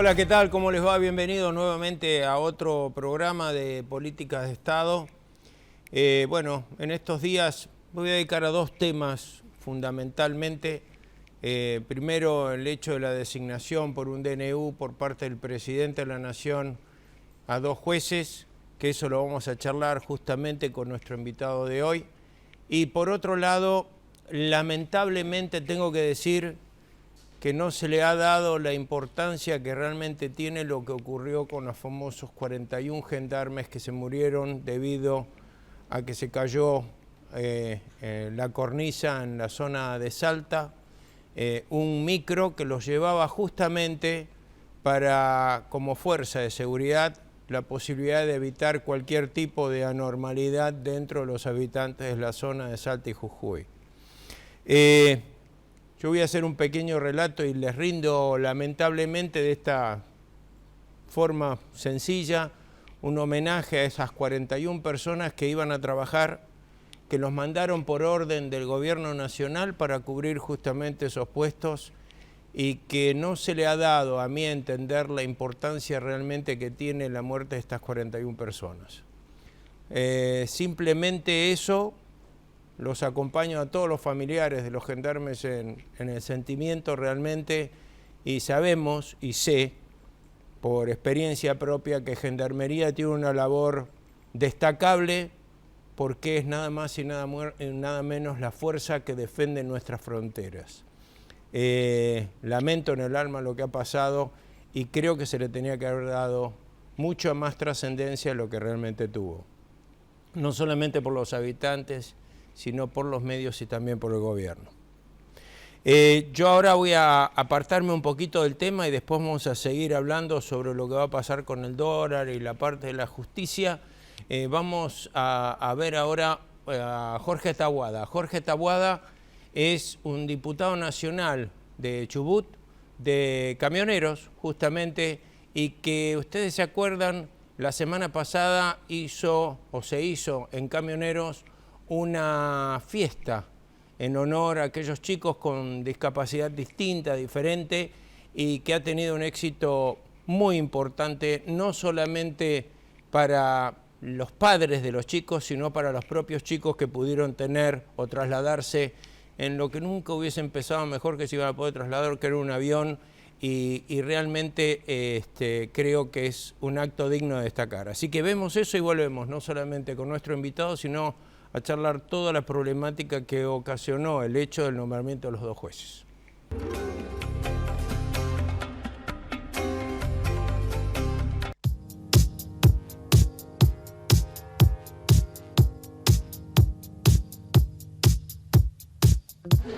Hola, ¿qué tal? ¿Cómo les va? Bienvenidos nuevamente a otro programa de Políticas de Estado. Bueno, en estos días voy a dedicar a dos temas fundamentalmente. Primero, el hecho de la designación por un DNU por parte del presidente de la Nación a dos jueces, que eso lo vamos a charlar justamente con nuestro invitado de hoy. Y por otro lado, lamentablemente tengo que decir que no se le ha dado la importancia que realmente tiene lo que ocurrió con los famosos 41 gendarmes que se murieron debido a que se cayó la cornisa en la zona de Salta, un micro que los llevaba justamente para, como fuerza de seguridad, la posibilidad de evitar cualquier tipo de anormalidad dentro de los habitantes de la zona de Salta y Jujuy. Yo voy a hacer un pequeño relato y les rindo lamentablemente de esta forma sencilla un homenaje a esas 41 personas que iban a trabajar, que los mandaron por orden del gobierno nacional para cubrir justamente esos puestos y que no se le ha dado, a mi entender, la importancia realmente que tiene la muerte de estas 41 personas. Simplemente eso. Los acompaño a todos los familiares de los gendarmes en el sentimiento realmente, y sabemos y sé por experiencia propia que Gendarmería tiene una labor destacable porque es nada más y nada menos la fuerza que defiende nuestras fronteras. Lamento en el alma lo que ha pasado y creo que se le tenía que haber dado mucha más trascendencia a lo que realmente tuvo. No solamente por los habitantes, sino por los medios y también por el gobierno. Yo ahora voy a apartarme un poquito del tema y después vamos a seguir hablando sobre lo que va a pasar con el dólar y la parte de la justicia. Vamos a ver ahora a Jorge Taboada. Jorge Taboada es un diputado nacional de Chubut, de camioneros justamente, y que ustedes se acuerdan, la semana pasada se hizo en Camioneros una fiesta en honor a aquellos chicos con discapacidad distinta, diferente, y que ha tenido un éxito muy importante, no solamente para los padres de los chicos, sino para los propios chicos que pudieron tener o trasladarse en lo que nunca hubiese empezado mejor que se iban a poder trasladar, que era un avión, y realmente creo que es un acto digno de destacar. Así que vemos eso y volvemos, no solamente con nuestro invitado, sino a charlar toda la problemática que ocasionó el hecho del nombramiento de los dos jueces.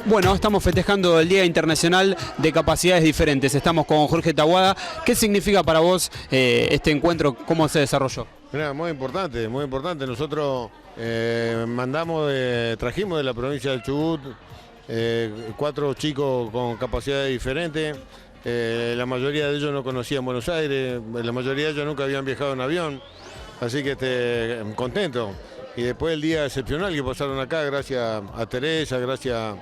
Bueno, estamos festejando el Día Internacional de Capacidades Diferentes. Estamos con Jorge Taboada. ¿Qué significa para vos este encuentro? ¿Cómo se desarrolló? Mirá, muy importante, muy importante. Nosotros trajimos de la provincia del Chubut 4 chicos con capacidades diferentes. La mayoría de ellos no conocían Buenos Aires, la mayoría de ellos nunca habían viajado en avión, así que contento. Y después el día excepcional que pasaron acá, gracias a Teresa, gracias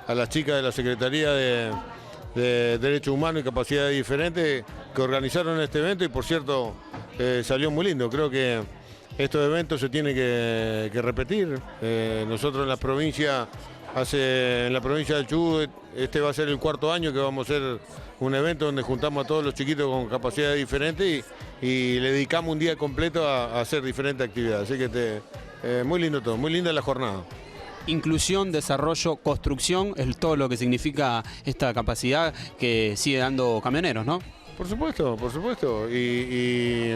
a las chicas de la Secretaría de Derechos Humanos y Capacidades Diferentes que organizaron este evento, y por cierto salió muy lindo. Creo que estos eventos se tienen que repetir. Nosotros en la provincia del Chubut, este va a ser el 4º año que vamos a hacer un evento donde juntamos a todos los chiquitos con capacidades diferentes y le dedicamos un día completo a hacer diferentes actividades. Así que muy lindo todo, muy linda la jornada. Inclusión, desarrollo, construcción, es todo lo que significa esta capacidad que sigue dando Camioneros, ¿no? Por supuesto, por supuesto. Y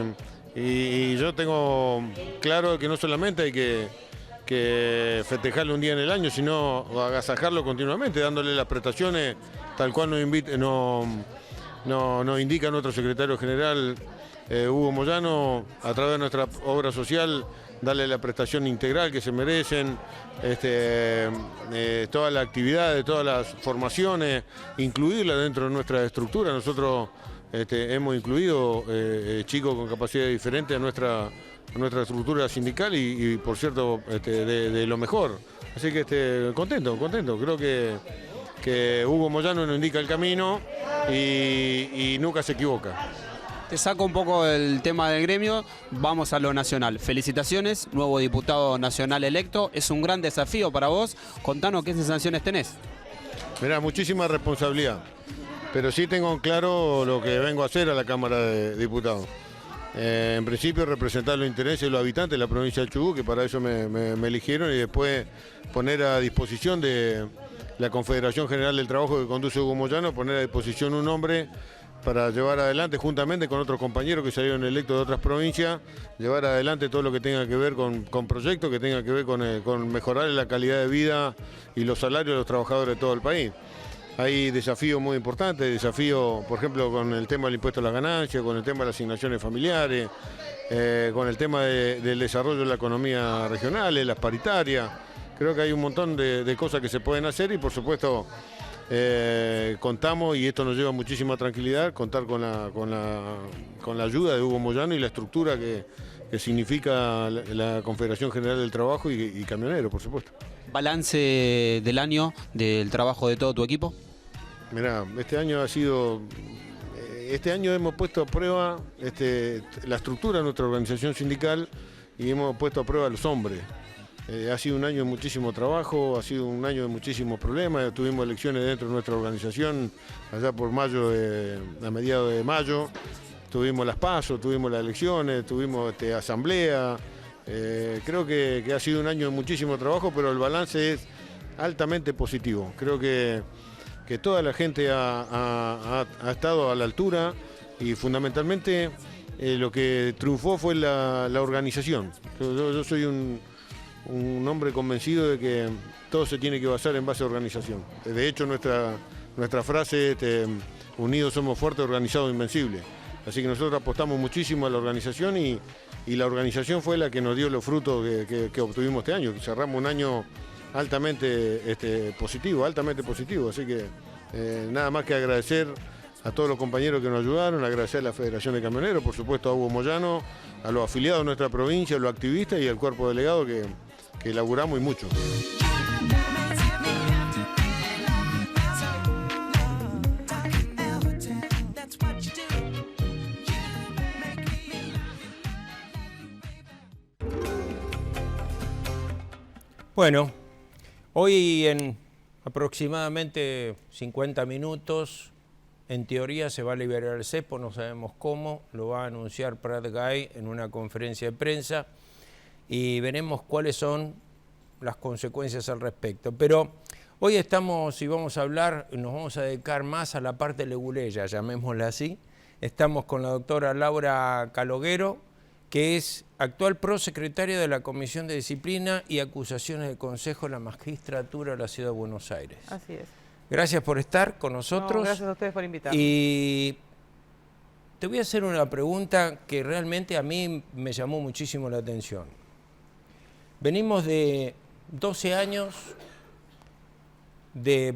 yo tengo claro que no solamente hay que festejarlo un día en el año, sino agasajarlo continuamente, dándole las prestaciones tal cual nos indica nuestro secretario general Hugo Moyano, a través de nuestra obra social, darle la prestación integral que se merecen, todas las actividades, todas las formaciones, incluirlas dentro de nuestra estructura. Nosotros hemos incluido chicos con capacidades diferentes a nuestra estructura sindical y por cierto, de lo mejor. Así que contento. Creo que que Hugo Moyano nos indica el camino y nunca se equivoca. Te saco un poco del tema del gremio, vamos a lo nacional. Felicitaciones, nuevo diputado nacional electo, es un gran desafío para vos. Contanos qué sensaciones tenés. Mirá, muchísima responsabilidad, pero sí tengo en claro lo que vengo a hacer a la Cámara de Diputados. En principio representar los intereses de los habitantes de la provincia del Chubut, que para eso me eligieron, y después poner a disposición de la Confederación General del Trabajo que conduce Hugo Moyano, poner a disposición un hombre para llevar adelante, juntamente con otros compañeros que salieron electos de otras provincias, llevar adelante todo lo que tenga que ver con proyectos, que tenga que ver con mejorar la calidad de vida y los salarios de los trabajadores de todo el país. Hay desafíos muy importantes, desafíos, por ejemplo, con el tema del impuesto a las ganancias, con el tema de las asignaciones familiares, con el tema del desarrollo de la economía regional, las paritarias. Creo que hay un montón de cosas que se pueden hacer y, por supuesto, contamos, y esto nos lleva muchísima tranquilidad, contar con la ayuda de Hugo Moyano y la estructura que significa la Confederación General del Trabajo y Camioneros, por supuesto. ¿Balance del año del trabajo de todo tu equipo? Mirá, este año hemos puesto a prueba la estructura de nuestra organización sindical y hemos puesto a prueba a los hombres. Ha sido un año de muchísimo trabajo, ha sido un año de muchísimos problemas. Tuvimos elecciones dentro de nuestra organización allá por a mediados de mayo. Tuvimos las PASO, tuvimos las elecciones, tuvimos asamblea. Creo que ha sido un año de muchísimo trabajo, pero el balance es altamente positivo. Creo que toda la gente ha estado a la altura y fundamentalmente lo que triunfó fue la organización. Yo soy un hombre convencido de que todo se tiene que basar en base a organización. De hecho, nuestra frase es unidos somos fuertes, organizados invencibles. Así que nosotros apostamos muchísimo a la organización y la organización fue la que nos dio los frutos que obtuvimos este año. Cerramos un año altamente positivo. Así que nada más que agradecer a todos los compañeros que nos ayudaron, agradecer a la Federación de Camioneros, por supuesto a Hugo Moyano, a los afiliados de nuestra provincia, a los activistas y al cuerpo delegado que laburamos y mucho. Bueno, hoy en aproximadamente 50 minutos, en teoría se va a liberar el cepo, no sabemos cómo, lo va a anunciar Prat Gai en una conferencia de prensa y veremos cuáles son las consecuencias al respecto. Pero hoy estamos y vamos a hablar, nos vamos a dedicar más a la parte leguleya, llamémosla así. Estamos con la doctora Laura Caloguero, que es actual prosecretaria de la Comisión de Disciplina y Acusaciones del Consejo de la Magistratura de la Ciudad de Buenos Aires. Así es. Gracias por estar con nosotros. No, gracias a ustedes por invitarme. Y te voy a hacer una pregunta que realmente a mí me llamó muchísimo la atención. Venimos de 12 años de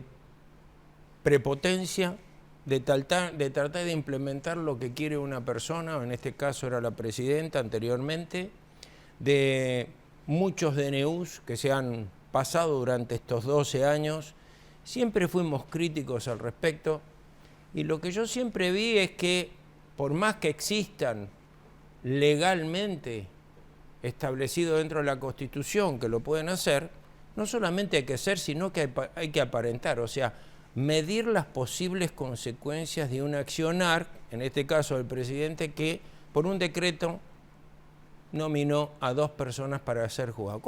prepotencia, de tratar de implementar lo que quiere una persona, o en este caso era la presidenta anteriormente, de muchos DNUs que se han pasado durante estos 12 años. Siempre fuimos críticos al respecto y lo que yo siempre vi es que por más que existan legalmente establecido dentro de la Constitución que lo pueden hacer, no solamente hay que hacer, sino que hay que aparentar, o sea, medir las posibles consecuencias de un accionar, en este caso del presidente, que por un decreto nominó a 2 personas para ser juzgados.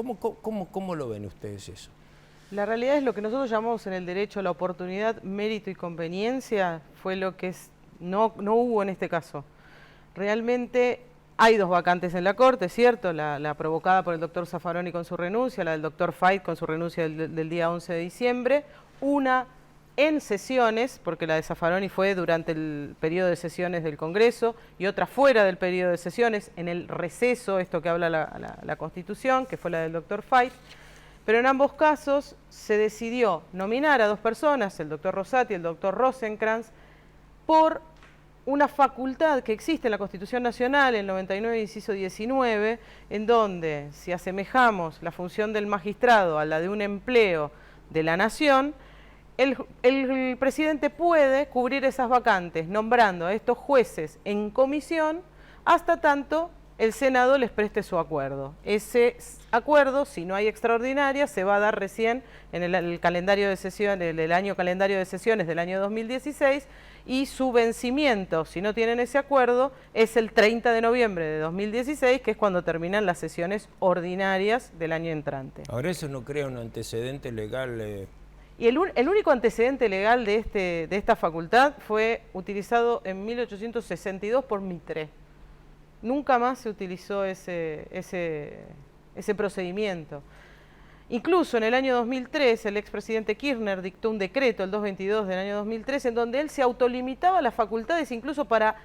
¿Cómo lo ven ustedes eso? La realidad es lo que nosotros llamamos en el derecho la oportunidad, mérito y conveniencia, fue lo que no hubo en este caso. Realmente hay 2 vacantes en la Corte, ¿cierto? La provocada por el doctor Zaffaroni con su renuncia, la del doctor Fait con su renuncia del día 11 de diciembre, una en sesiones, porque la de Zaffaroni fue durante el periodo de sesiones del Congreso, y otra fuera del periodo de sesiones, en el receso, esto que habla la Constitución, que fue la del doctor Fait. Pero en ambos casos se decidió nominar a 2 personas, el doctor Rosati y el doctor Rosenkrantz, por una facultad que existe en la Constitución Nacional, el 99, inciso 19, en donde si asemejamos la función del magistrado a la de un empleo de la nación, el presidente puede cubrir esas vacantes nombrando a estos jueces en comisión hasta tanto el Senado les preste su acuerdo. Ese acuerdo, si no hay extraordinaria, se va a dar recién en el calendario de sesiones, el año calendario de sesiones del año 2016, y su vencimiento, si no tienen ese acuerdo, es el 30 de noviembre de 2016, que es cuando terminan las sesiones ordinarias del año entrante. Ahora eso no crea un antecedente legal. Y el único antecedente legal de esta facultad fue utilizado en 1862 por Mitre. Nunca más se utilizó ese procedimiento. Incluso en el año 2003, el expresidente Kirchner dictó un decreto, el 222 del año 2003, en donde él se autolimitaba las facultades incluso para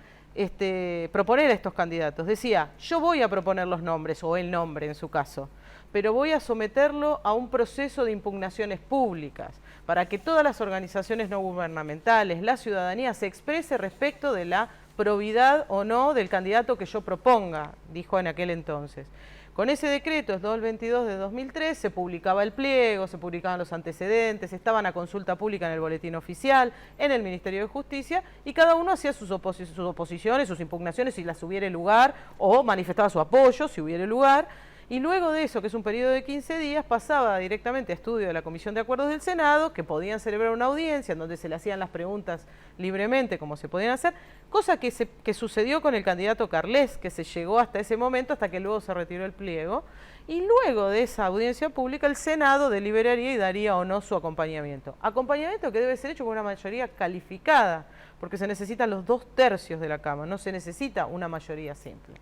proponer a estos candidatos. Decía, yo voy a proponer los nombres, o el nombre en su caso, pero voy a someterlo a un proceso de impugnaciones públicas, para que todas las organizaciones no gubernamentales, la ciudadanía, se exprese respecto de la probidad o no del candidato que yo proponga, dijo en aquel entonces. Con ese decreto, el 222 de 2003, se publicaba el pliego, se publicaban los antecedentes, estaban a consulta pública en el boletín oficial, en el Ministerio de Justicia, y cada uno hacía sus oposiciones, sus impugnaciones si las hubiera lugar, o manifestaba su apoyo si hubiera lugar. Y luego de eso, que es un periodo de 15 días, pasaba directamente a estudio de la Comisión de Acuerdos del Senado, que podían celebrar una audiencia en donde se le hacían las preguntas libremente, como se podían hacer, cosa que sucedió con el candidato Carles, que se llegó hasta ese momento, hasta que luego se retiró el pliego, y luego de esa audiencia pública el Senado deliberaría y daría o no su acompañamiento. Acompañamiento que debe ser hecho con una mayoría calificada, porque se necesitan los 2/3 de la Cámara, no se necesita una mayoría simple.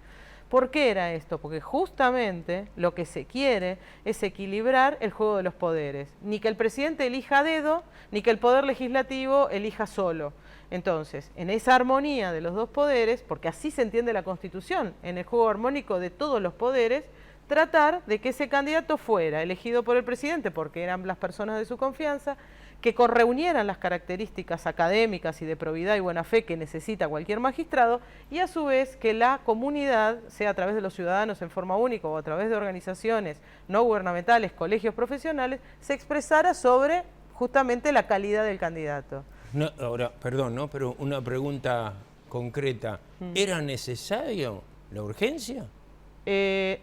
¿Por qué era esto? Porque justamente lo que se quiere es equilibrar el juego de los poderes. Ni que el presidente elija a dedo, ni que el poder legislativo elija solo. Entonces, en esa armonía de los dos poderes, porque así se entiende la Constitución, en el juego armónico de todos los poderes, tratar de que ese candidato fuera elegido por el presidente, porque eran las personas de su confianza, que reunieran las características académicas y de probidad y buena fe que necesita cualquier magistrado, y a su vez que la comunidad, sea a través de los ciudadanos en forma única o a través de organizaciones no gubernamentales, colegios profesionales, se expresara sobre justamente la calidad del candidato. No, ahora, perdón, ¿no? Pero una pregunta concreta. ¿Era necesario la urgencia?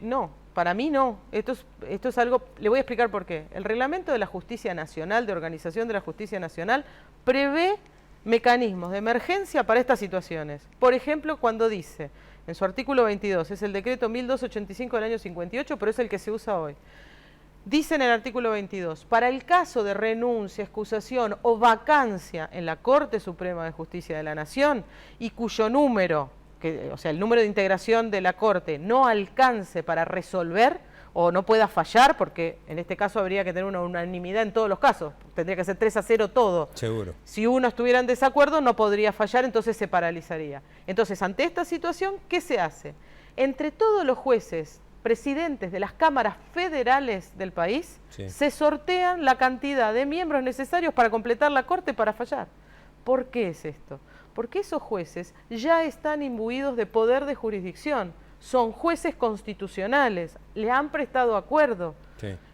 No. Para mí no, esto es algo, le voy a explicar por qué. El reglamento de la Justicia Nacional, de organización de la Justicia Nacional, prevé mecanismos de emergencia para estas situaciones. Por ejemplo, cuando dice, en su artículo 22, es el decreto 1285 del año 58, pero es el que se usa hoy. Dice en el artículo 22, para el caso de renuncia, excusación o vacancia en la Corte Suprema de Justicia de la Nación y cuyo número, o sea, el número de integración de la Corte no alcance para resolver o no pueda fallar, porque en este caso habría que tener una unanimidad en todos los casos, tendría que ser 3-0 todo. Seguro. Si uno estuviera en desacuerdo no podría fallar, entonces se paralizaría. Entonces, ante esta situación, ¿qué se hace? Entre todos los jueces presidentes de las cámaras federales del país, se sortean la cantidad de miembros necesarios para completar la Corte para fallar. ¿Por qué es esto? Porque esos jueces ya están imbuidos de poder de jurisdicción, son jueces constitucionales, le han prestado acuerdo,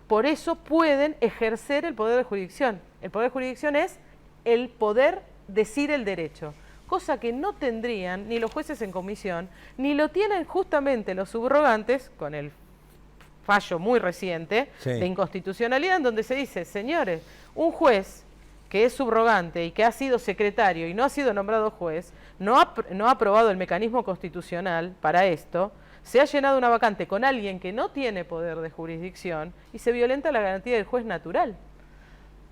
por eso pueden ejercer el poder de jurisdicción. El poder de jurisdicción es el poder decir el derecho, cosa que no tendrían ni los jueces en comisión, ni lo tienen justamente los subrogantes, con el fallo muy reciente de inconstitucionalidad, en donde se dice, señores, un juez que es subrogante y que ha sido secretario y no ha sido nombrado juez, no ha aprobado el mecanismo constitucional para esto, se ha llenado una vacante con alguien que no tiene poder de jurisdicción y se violenta la garantía del juez natural.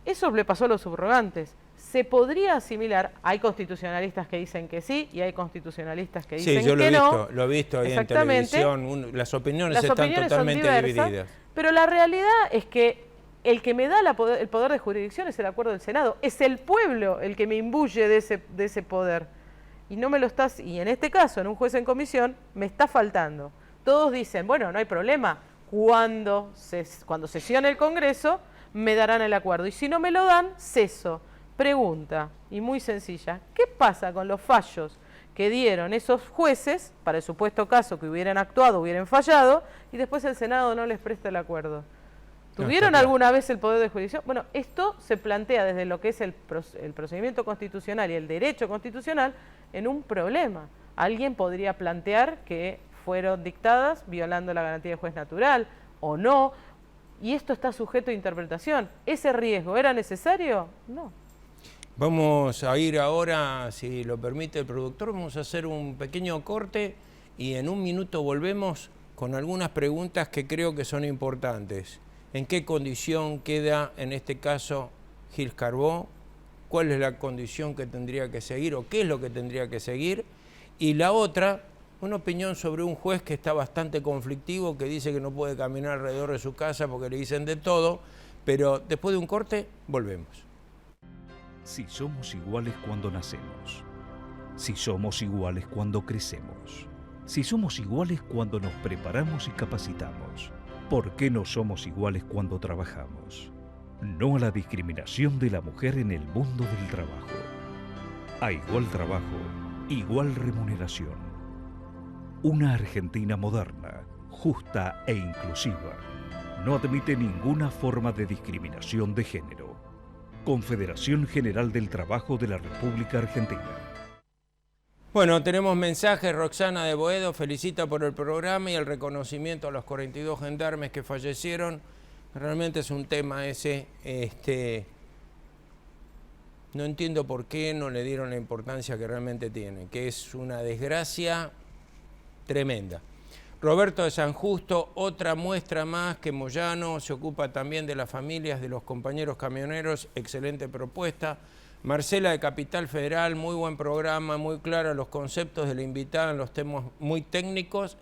Eso le pasó a los subrogantes. ¿Se podría asimilar? Hay constitucionalistas que dicen que sí y hay constitucionalistas que dicen que no. Sí, yo lo he visto ahí en televisión, las opiniones están totalmente son diversas, divididas. Pero la realidad es que el que me da el poder de jurisdicción es el acuerdo del Senado. Es el pueblo el que me imbuye de ese poder. Y no me lo estás, y en este caso, en un juez en comisión, me está faltando. Todos dicen, bueno, no hay problema. Cuando sesione el Congreso, me darán el acuerdo. Y si no me lo dan, ceso. Pregunta, y muy sencilla, ¿qué pasa con los fallos que dieron esos jueces, para el supuesto caso que hubieran actuado, hubieran fallado, y después el Senado no les presta el acuerdo? ¿Tuvieron claro. alguna vez el poder de jurisdicción? Bueno, esto se plantea desde lo que es el procedimiento constitucional y el derecho constitucional en un problema. Alguien podría plantear que fueron dictadas violando la garantía de juez natural o no, y esto está sujeto a interpretación. ¿Ese riesgo era necesario? No. Vamos a ir ahora, si lo permite el productor, vamos a hacer un pequeño corte y en un minuto volvemos con algunas preguntas que creo que son importantes. ¿En qué condición queda, en este caso, Gil Carbó? ¿Cuál es la condición que tendría que seguir o qué es lo que tendría que seguir? Y la otra, una opinión sobre un juez que está bastante conflictivo, que dice que no puede caminar alrededor de su casa porque le dicen de todo, pero después de un corte, volvemos. Si somos iguales cuando nacemos, si somos iguales cuando crecemos, si somos iguales cuando nos preparamos y capacitamos, ¿por qué no somos iguales cuando trabajamos? No a la discriminación de la mujer en el mundo del trabajo. A igual trabajo, igual remuneración. Una Argentina moderna, justa e inclusiva. No admite ninguna forma de discriminación de género. Confederación General del Trabajo de la República Argentina. Bueno, tenemos mensajes. Roxana de Boedo felicita por el programa y el reconocimiento a los 42 gendarmes que fallecieron. Realmente es un tema ese. No entiendo por qué no le dieron la importancia que realmente tiene, que es una desgracia tremenda. Roberto de San Justo, otra muestra más que Moyano se ocupa también de las familias de los compañeros camioneros. Excelente propuesta. Marcela de Capital Federal, muy buen programa, muy claro los conceptos de la invitada en los temas muy técnicos,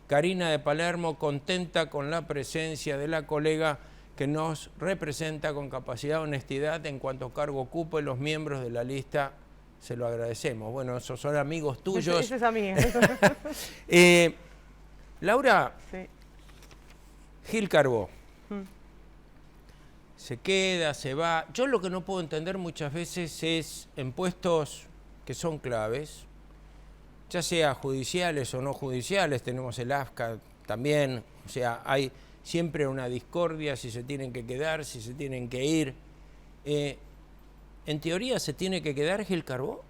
Karina de Palermo, contenta con la presencia de la colega que nos representa con capacidad de honestidad en cuanto cargo ocupe. Los miembros de la lista se lo agradecemos. Bueno, esos son amigos tuyos. Ese es amigo. Laura, Sí. Gil Carbó. Se queda, se va. Yo lo que no puedo entender muchas veces es en puestos que son claves, ya sea judiciales o no judiciales, tenemos el AFCA también, o sea, hay siempre una discordia si se tienen que quedar, si se tienen que ir. En teoría, ¿se tiene que quedar Gil Carbó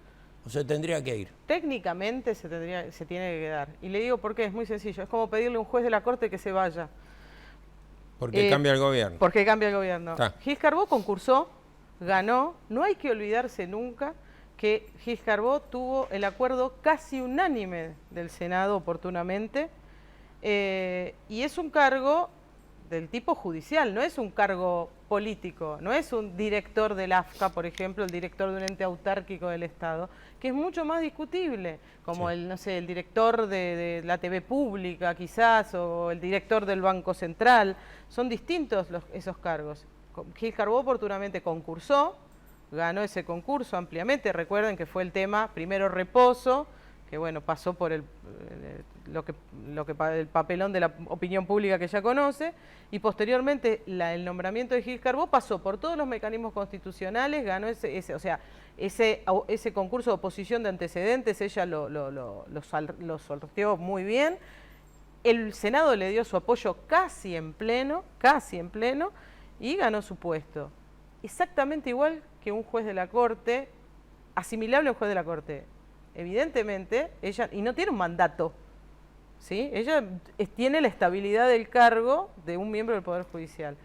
o se tendría que ir? Técnicamente se tiene que quedar. Y le digo por qué, es muy sencillo. Es como pedirle a un juez de la Corte que se vaya. Porque cambia el gobierno. Porque cambia el gobierno. Ah. Gil Carbó concursó, ganó. No hay que olvidarse nunca que Gil Carbó tuvo el acuerdo casi unánime del Senado oportunamente. Y es un cargo del tipo judicial, no es un cargo político, no es un director del AFCA, por ejemplo, el director de un ente autárquico del Estado, que es mucho más discutible, como sí, el director de la TV pública quizás, o el director del Banco Central. Son distintos esos cargos. Gil Carbó oportunamente concursó, ganó ese concurso ampliamente. Recuerden que fue el tema, primero reposo, que bueno, pasó por el papelón de la opinión pública que ya conoce, y posteriormente el nombramiento de Gil Carbó pasó por todos los mecanismos constitucionales, ganó ese concurso de oposición de antecedentes, ella lo sorteó muy bien. El Senado le dio su apoyo casi en pleno, y ganó su puesto. Exactamente igual que un juez de la Corte, asimilable a un juez de la Corte. Evidentemente, ella, y no tiene un mandato, ¿sí? Ella tiene la estabilidad del cargo de un miembro del Poder Judicial.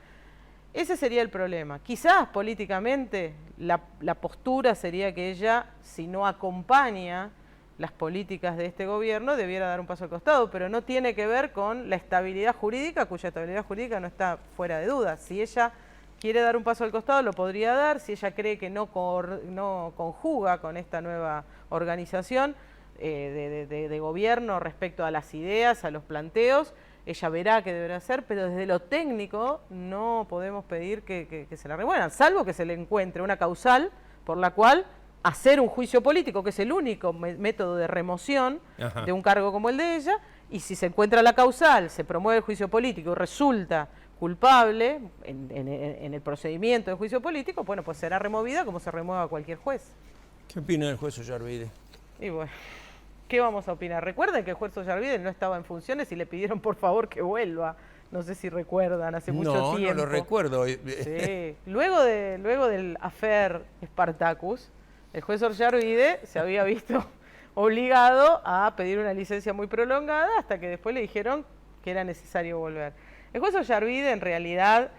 Ese sería el problema. Quizás políticamente la postura sería que ella, si no acompaña las políticas de este gobierno, debiera dar un paso al costado, pero no tiene que ver con la estabilidad jurídica, cuya estabilidad jurídica no está fuera de duda. Si ella quiere dar un paso al costado, lo podría dar. Si ella cree que no conjuga con esta nueva organización de gobierno respecto a las ideas, a los planteos, ella verá qué deberá hacer, pero desde lo técnico no podemos pedir que se la remuevan, salvo que se le encuentre una causal por la cual hacer un juicio político, que es el único método de remoción de un cargo como el de ella, y si se encuentra la causal, se promueve el juicio político y resulta culpable en el procedimiento de juicio político, bueno, pues será removida como se remueva cualquier juez. ¿Qué opina el juez Ollarvide? Y bueno, ¿qué vamos a opinar? Recuerden que el juez Ollarvide no estaba en funciones y le pidieron por favor que vuelva. No sé si recuerdan, hace mucho tiempo. No lo recuerdo. Sí. Luego del affair Spartacus, el juez Ollarvide se había visto obligado a pedir una licencia muy prolongada hasta que después le dijeron que era necesario volver. El juez Ollarvide en realidad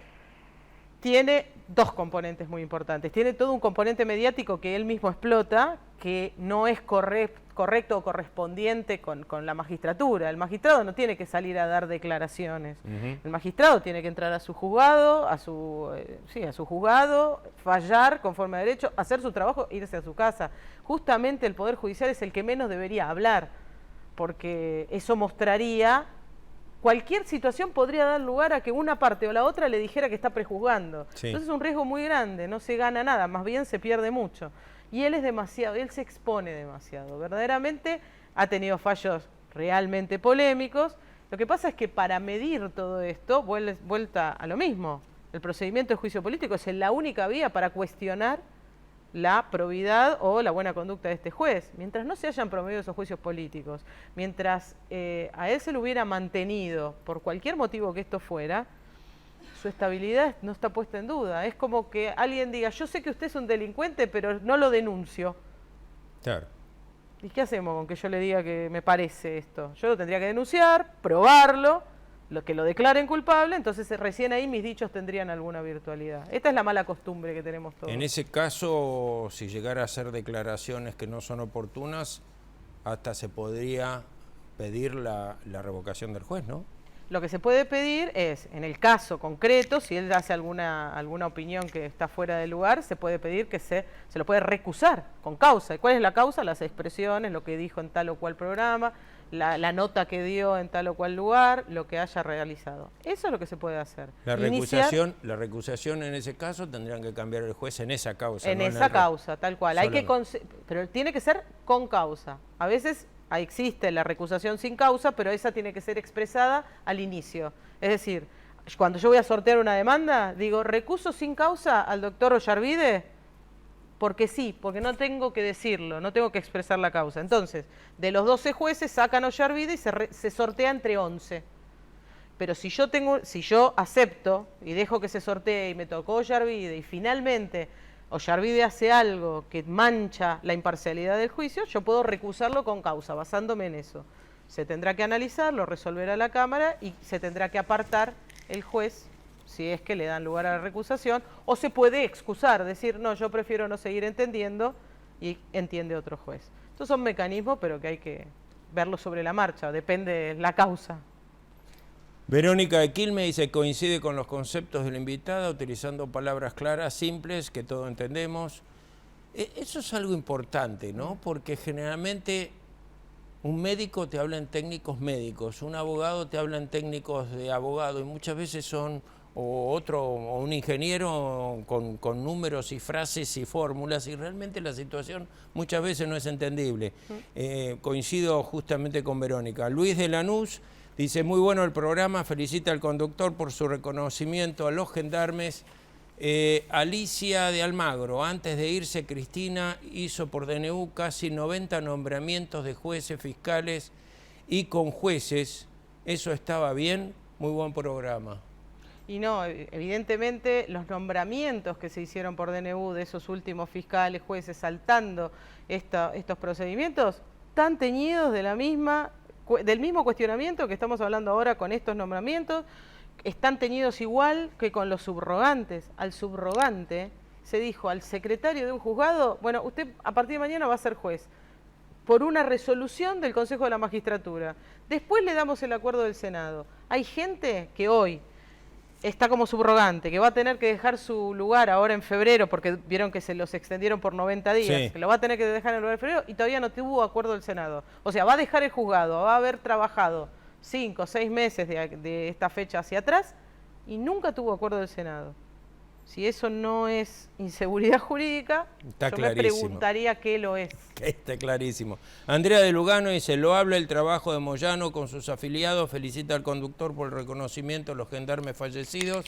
tiene dos componentes muy importantes. Tiene todo un componente mediático que él mismo explota, que no es correcto o correspondiente con la magistratura. El magistrado no tiene que salir a dar declaraciones. El magistrado tiene que entrar a su juzgado, a su juzgado, fallar conforme a derecho, hacer su trabajo, irse a su casa. Justamente el Poder Judicial es el que menos debería hablar, porque eso mostraría... Cualquier situación podría dar lugar a que una parte o la otra le dijera que está prejuzgando. Sí. Entonces es un riesgo muy grande, no se gana nada, más bien se pierde mucho. Y él es demasiado, él se expone demasiado. Verdaderamente ha tenido fallos realmente polémicos. Lo que pasa es que para medir todo esto, vuelta a lo mismo. El procedimiento de juicio político es la única vía para cuestionar la probidad o la buena conducta de este juez. Mientras no se hayan promovido esos juicios políticos, mientras a él se lo hubiera mantenido, por cualquier motivo que esto fuera, su estabilidad no está puesta en duda. Es como que alguien diga, yo sé que usted es un delincuente, pero no lo denuncio. Claro. ¿Y qué hacemos con que yo le diga que me parece esto? Yo lo tendría que denunciar, probarlo, que lo declaren culpable, entonces recién ahí mis dichos tendrían alguna virtualidad. Esta es la mala costumbre que tenemos todos. En ese caso, si llegara a hacer declaraciones que no son oportunas, hasta se podría pedir la revocación del juez, ¿no? Lo que se puede pedir es, en el caso concreto, si él hace alguna opinión que está fuera de lugar, se puede pedir que se lo puede recusar con causa. ¿Y cuál es la causa? Las expresiones, lo que dijo en tal o cual programa, la nota que dio en tal o cual lugar, lo que haya realizado. Eso es lo que se puede hacer. La recusación en ese caso tendrían que cambiar el juez en esa causa. En esa causa, tal cual. Pero tiene que ser con causa. A veces existe la recusación sin causa, pero esa tiene que ser expresada al inicio. Es decir, cuando yo voy a sortear una demanda, digo, recuso sin causa al doctor Ollarvide, porque sí, porque no tengo que decirlo, no tengo que expresar la causa. Entonces, de los 12 jueces sacan a Ollarvide y se sortea entre 11. Pero si yo acepto y dejo que se sortee y me tocó Ollarvide y finalmente Ollarvide hace algo que mancha la imparcialidad del juicio, yo puedo recusarlo con causa, basándome en eso. Se tendrá que analizar, lo resolverá la Cámara y se tendrá que apartar el juez si es que le dan lugar a la recusación, o se puede excusar, decir, no, yo prefiero no seguir entendiendo y entiende otro juez. Estos son mecanismos, pero que hay que verlos sobre la marcha, depende de la causa. Verónica de Quilmes dice, coincide con los conceptos de la invitada, utilizando palabras claras, simples, que todos entendemos. Eso es algo importante, ¿no? Porque generalmente un médico te habla en técnicos médicos, un abogado te habla en técnicos de abogado, y muchas veces son... o un ingeniero con números y frases y fórmulas, y realmente la situación muchas veces no es entendible. Coincido justamente con Verónica. Luis de Lanús dice, muy bueno el programa, felicita al conductor por su reconocimiento a los gendarmes. Alicia de Almagro, antes de irse Cristina hizo por DNU casi 90 nombramientos de jueces, fiscales y con jueces. ¿Eso estaba bien? Muy buen programa. Y no, evidentemente los nombramientos que se hicieron por DNU de esos últimos fiscales, jueces, saltando estos procedimientos, están teñidos del mismo cuestionamiento que estamos hablando ahora con estos nombramientos, están teñidos igual que con los subrogantes. Al subrogante se dijo al secretario de un juzgado, bueno, usted a partir de mañana va a ser juez, por una resolución del Consejo de la Magistratura. Después le damos el acuerdo del Senado. Hay gente que hoy está como subrogante, que va a tener que dejar su lugar ahora en febrero, porque vieron que se los extendieron por 90 días, sí, que lo va a tener que dejar en el lugar de febrero y todavía no tuvo acuerdo del Senado. O sea, va a dejar el juzgado, va a haber trabajado 5 o 6 meses de esta fecha hacia atrás y nunca tuvo acuerdo del Senado. Si eso no es inseguridad jurídica, está yo clarísimo. Me preguntaría qué lo es. Está clarísimo. Andrea de Lugano dice, lo habla el trabajo de Moyano con sus afiliados, felicita al conductor por el reconocimiento de los gendarmes fallecidos.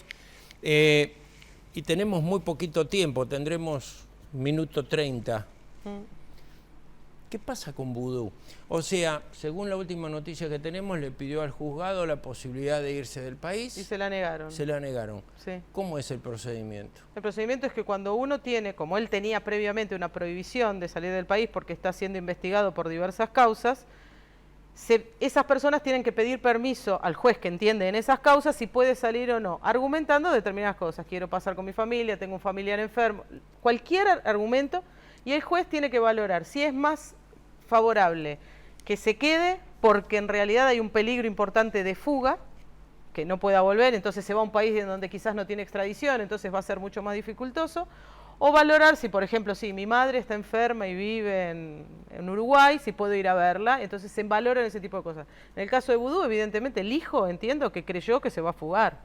Y tenemos muy poquito tiempo, tendremos minuto 30. ¿Qué pasa con vudú? O sea, según la última noticia que tenemos, le pidió al juzgado la posibilidad de irse del país. Y se la negaron. Se la negaron. Sí. ¿Cómo es el procedimiento? El procedimiento es que cuando uno tiene, como él tenía previamente una prohibición de salir del país porque está siendo investigado por diversas causas, esas personas tienen que pedir permiso al juez que entiende en esas causas si puede salir o no, argumentando determinadas cosas. Quiero pasar con mi familia, tengo un familiar enfermo, cualquier argumento, y el juez tiene que valorar si es más favorable que se quede porque en realidad hay un peligro importante de fuga, que no pueda volver, entonces se va a un país en donde quizás no tiene extradición, entonces va a ser mucho más dificultoso, o valorar si, por ejemplo, si mi madre está enferma y vive en Uruguay, si puedo ir a verla, entonces se valoran ese tipo de cosas. En el caso de vudú, evidentemente, el hijo, entiendo que creyó que se va a fugar.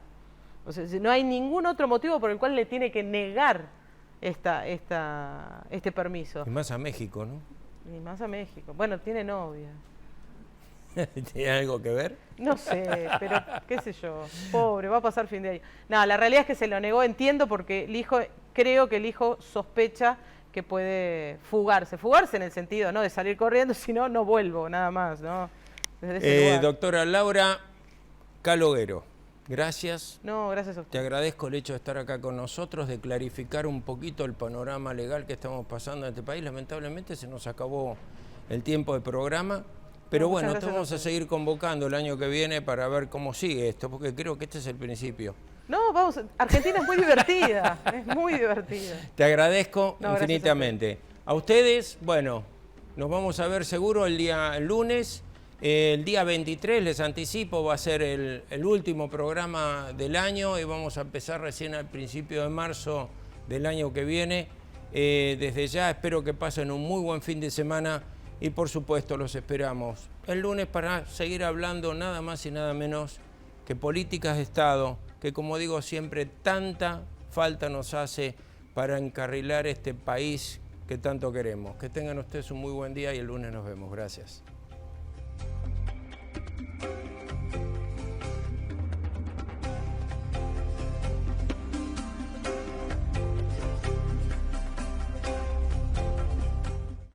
O sea, no hay ningún otro motivo por el cual le tiene que negar este permiso. Y más a México, ¿no? Y más a México. Bueno, tiene novia. ¿Tiene algo que ver? No sé, pero qué sé yo. Pobre, va a pasar fin de año. No, la realidad es que se lo negó, entiendo, porque el hijo, creo que el hijo sospecha que puede fugarse. Fugarse en el sentido, no de salir corriendo, sino no vuelvo, nada más, ¿no? Desde ese lugar. Doctora Laura Caloguero, gracias. No, gracias a Te usted. agradezco el hecho de estar acá con nosotros, de clarificar un poquito el panorama legal que estamos pasando en este país. Lamentablemente se nos acabó el tiempo de programa, pero No, muchas bueno, te gracias a vamos a usted. seguir convocando el año que viene para ver cómo sigue esto, porque creo que este es el principio. No, vamos, Argentina es muy divertida, es muy divertida. Te agradezco No, gracias a infinitamente. A ustedes, bueno, nos vamos a ver seguro el lunes. El día 23, les anticipo, va a ser el último programa del año y vamos a empezar recién al principio de marzo del año que viene. Desde ya espero que pasen un muy buen fin de semana y por supuesto los esperamos el lunes para seguir hablando nada más y nada menos que políticas de Estado, que como digo siempre, tanta falta nos hace para encarrilar este país que tanto queremos. Que tengan ustedes un muy buen día y el lunes nos vemos. Gracias.